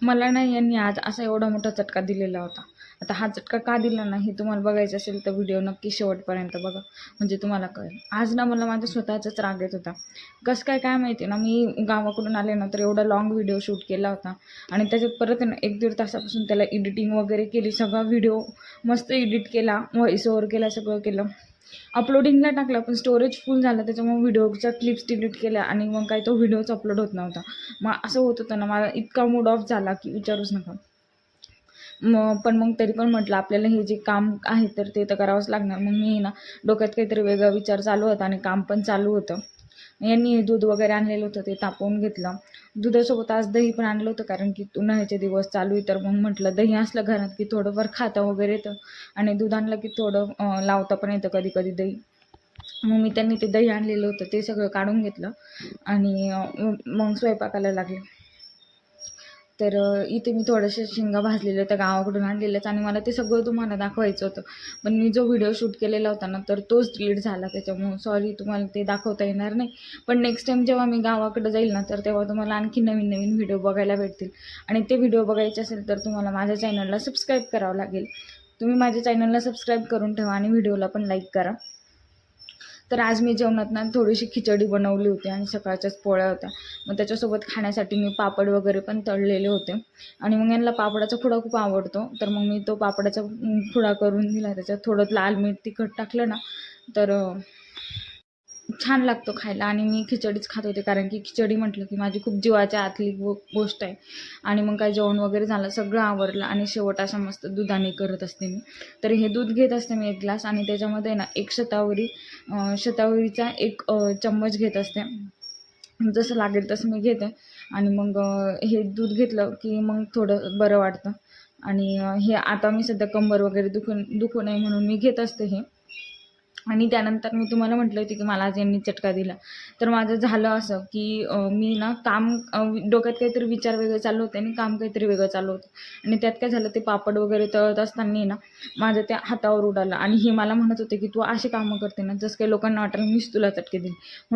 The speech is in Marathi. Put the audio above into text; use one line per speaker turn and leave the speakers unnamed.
मला नाही यांनी आज असा एवढा मोठा चटका दिलेला होता. आता हा चटका का दिला ना हे तुम्हाला बघायचं असेल तर व्हिडिओ नक्की शेवटपर्यंत बघा, म्हणजे तुम्हाला कळेल. आज ना मला माझ्या स्वतःचाच राग येत होता. कसं काय काय माहिती ना, मी गावाकडून आले ना तर एवढा लाँग व्हिडिओ शूट केला होता आणि त्याच्यात परत ना 1-1.5 तासापासून त्याला एडिटिंग वगैरे केली. सगळा व्हिडिओ मस्त एडिट केला, व्हॉइस ओव्हर केला, सगळं केलं. अपलोडिंगला टाकला पण स्टोरेज फुल झालं, त्याच्यामुळे व्हिडिओच्या क्लिप्स डिलीट केल्या आणि मग काही तो व्हिडिओच अपलोड होत नव्हता. मग असं होत होतं ना, मला इतका मूड ऑफ झाला की विचारूच नका. पण मग तरी पण म्हटलं आपल्याला हे जे काम आहे तर ते तर करावंच लागणार. मग मी ना डोक्यात काहीतरी वेगळा विचार चालू होता आणि काम पण चालू होतं. यांनी दूध वगैरे आणलेलं होतं ते तापवून घेतलं. दुधासोबत आज दही पण आणलं होतं, कारण की उन्हाळ्याचे दिवस चालू आहे तर मग म्हटलं दही असलं घरात की थोडंफार खाता वगैरे येतं आणि दूध आणलं की थोडं लावता पण येतं कधी कधी दही. मग मी त्यांनी ते दही आणलेलं होतं ते सगळं काढून घेतलं आणि मग स्वयंपाकाला लागले. तर इथे मी थोड्याशा शेंगा भाजलेल्या त्या गावाकडून आणलेल्याच आणि मला ते सगळं तुम्हाला दाखवायचं होतं. पण मी जो व्हिडिओ शूट केलेला होता ना तर तोच डिलीट झाला, त्याच्यामुळे सॉरी तुम्हाला ते दाखवता येणार नाही. पण नेक्स्ट टाईम जेव्हा मी गावाकडे जाईल ना तर तेव्हा तुम्हाला आणखी नवीन नवीन व्हिडिओ बघायला भेटतील. आणि ते व्हिडिओ बघायचे असेल तर तुम्हाला माझ्या चॅनलला सबस्क्राईब करावं लागेल. तुम्ही माझ्या चॅनलला सबस्क्राईब करून ठेवा आणि व्हिडिओला पण लाईक करा. तर आज मी जेवणात ना थोडीशी खिचडी बनवली होती आणि सकाळच्याच पोळ्या होत्या. मग त्याच्यासोबत खाण्यासाठी मी पापड वगैरे पण तळलेले होते आणि मग यांना पापडाचा खुडा खूप आवडतो, तर मग मी तो पापडाचा खुडा करून दिला. त्याच्यात थोडं लाल मीठ तिखट टाकलं ना तर छान लागतो खायला. आणि मी खिचडीच खात होते, कारण की खिचडी म्हटलं की माझी खूप जीवाच्या आतली गोष्ट आहे. आणि मग काय जेवण वगैरे झालं, सगळं आवरलं आणि शेवट अशा मस्त दुधाने करत असते मी. तर हे दूध घेत असते मी 1 ग्लास आणि त्याच्यामध्ये ना 1 शतावरीचा 1 चम्मच घेत असते. जसं लागेल तसं मी घेते आणि मग हे दूध घेतलं की मग थोडं बरं वाटतं. आणि हे आता मी सध्या कंबर वगैरे दुखू नये म्हणून मी घेत असते हे. आणि त्यानंतर मी तुम्हाला म्हटलं होतं की मला आज यांनी चटका दिला. तर माझं झालं असं की मी ना काम डोक्यात काहीतरी विचार वेगळे चालू होते आणि काम काहीतरी वेगळं चालू होतं आणि त्यात काय झालं, ते पापड वगैरे तळत असताना ना माझं त्या हातावर उडालं आणि हे मला म्हणत होते की तू अशी कामं करते ना जसं काही लोकांना वाटेल मीच तुला चटके देईन.